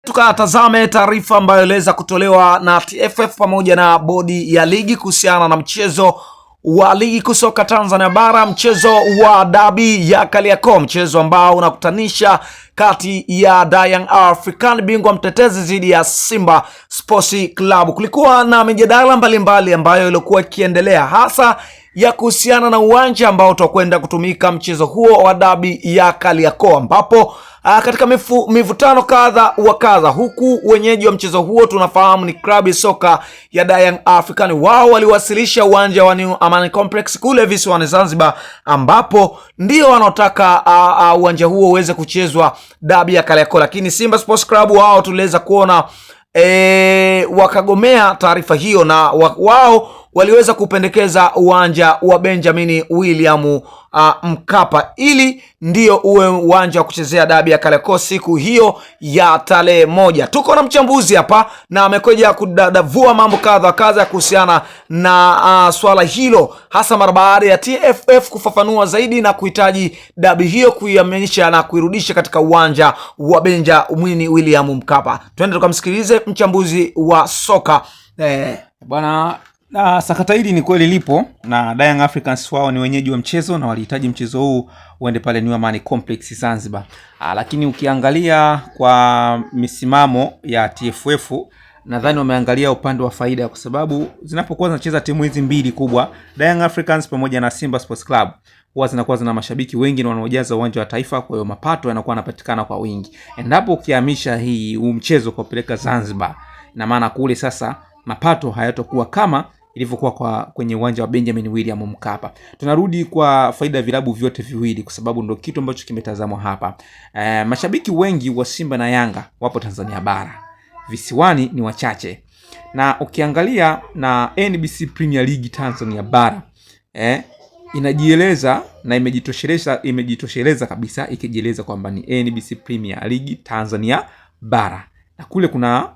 Tukatazame taarifa ambayo iliweza kutolewa na TFF pamoja na bodi ya ligi kuhusiana na mchezo wa ligi kusoka Tanzania bara, mchezo wa dabi ya Kariakoo, mchezo ambao unakutanisha kati ya Young African bingwa mtetezi dhidi ya Simba Sports Club. Kulikuwa na mijadala mbalimbali ambayo ilikuwa ikiendelea, hasa ya kuhusiana na uwanja ambao utakwenda kutumika mchezo huo wa dabi ya Kariakoo, ambapo katika mivutano kadha wa kadha, huku wenyeji wa mchezo huo tunafahamu ni klabu ya soka ya Young African. Wao waliwasilisha uwanja wa New Amani Complex kule visiwani Zanzibar, ambapo ndio wanaotaka uwanja huo uweze kuchezwa dabi ya Kariakoo, lakini Simba Sports Club wao tuliweza kuona wakagomea taarifa hiyo, na wao waliweza kupendekeza uwanja wa Benjamin William Mkapa ili ndio uwe uwanja wa kuchezea dabi ya Kariakoo siku hiyo ya tarehe 1. Tuko na mchambuzi hapa na amekuja kudadavua mambo kadha kadha kuhusiana na swala hilo, hasa mara baada ya TFF kufafanua zaidi na kuhitaji dabi hiyo kuiamisha na kuirudisha katika uwanja wa Benjamin William Mkapa. Twende tukamsikilize mchambuzi wa soka. Bwana, sakata hili ni kweli lipo, na Young Africans wao ni wenyeji wa mchezo na walihitaji mchezo huu uende pale New Amani Complex Zanzibar. Lakini ukiangalia kwa misimamo ya TFF, nadhani wameangalia upande wa faida, kwa sababu zinapokuwa zinacheza timu hizi mbili kubwa, Young Africans pamoja na Simba Sports Club, huwa zinakuwa zina mashabiki wengi na wanaojaza uwanja wa Taifa, kwa hiyo mapato yanakuwa yanapatikana kwa wingi. Endapo ukihamisha huu mchezo kupeleka Zanzibar, na maana kule sasa mapato hayatakuwa kama ilivyokuwa kwenye uwanja wa Benjamin William Mkapa. Tunarudi kwa faida ya vilabu vyote viwili, kwa sababu ndio kitu ambacho kimetazamwa hapa. Mashabiki wengi wa Simba na Yanga wapo Tanzania bara, visiwani ni wachache. Na ukiangalia na NBC Premier League Tanzania bara, inajieleza na imejitosheleza kabisa, ikijieleza kwamba ni NBC Premier League Tanzania bara, na kule kuna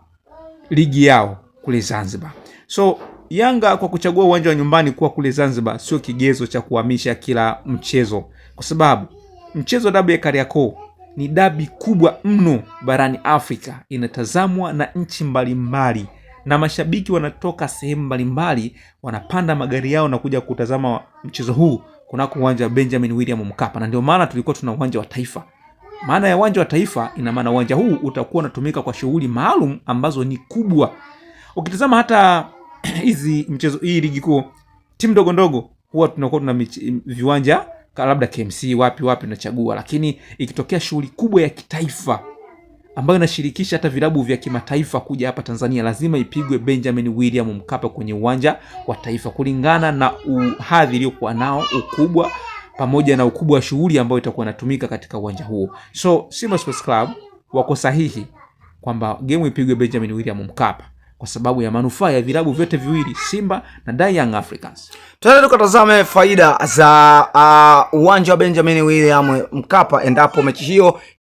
ligi yao kule Zanzibar. So Yanga kwa kuchagua uwanja wa nyumbani kuwa kule Zanzibar sio kigezo cha kuhamisha kila mchezo, kwa sababu mchezo wa dabi ya Kariakoo ni dabi kubwa mno barani Afrika, inatazamwa na nchi mbalimbali, na mashabiki wanatoka sehemu mbalimbali wanapanda magari yao na kuja kutazama mchezo huu kunako uwanja wa Benjamin William Mkapa. Na ndio maana tulikuwa tuna uwanja wa Taifa. Maana ya uwanja wa Taifa, ina maana uwanja huu utakuwa unatumika kwa shughuli maalum ambazo ni kubwa. Ukitazama hata hizi mchezo, hii ligi kuu, timu ndogo ndogo huwa tunakuwa tuna viwanja labda KMC wapi tunachagua, lakini ikitokea shughuli kubwa ya kitaifa ambayo inashirikisha hata vilabu vya kimataifa kuja hapa Tanzania, lazima ipigwe Benjamin William Mkapa kwenye uwanja wa Taifa, kulingana na uhadhi iliyokuwa nao, ukubwa pamoja na ukubwa wa shughuli ambayo itakuwa inatumika katika uwanja huo. So Simba Sports Club wako sahihi kwamba game ipigwe Benjamin William Mkapa kwa sababu ya manufaa ya vilabu vyote viwili, Simba na Young Africans. Tuende tukatazame faida za uwanja wa Benjamin William Mkapa endapo mechi hiyo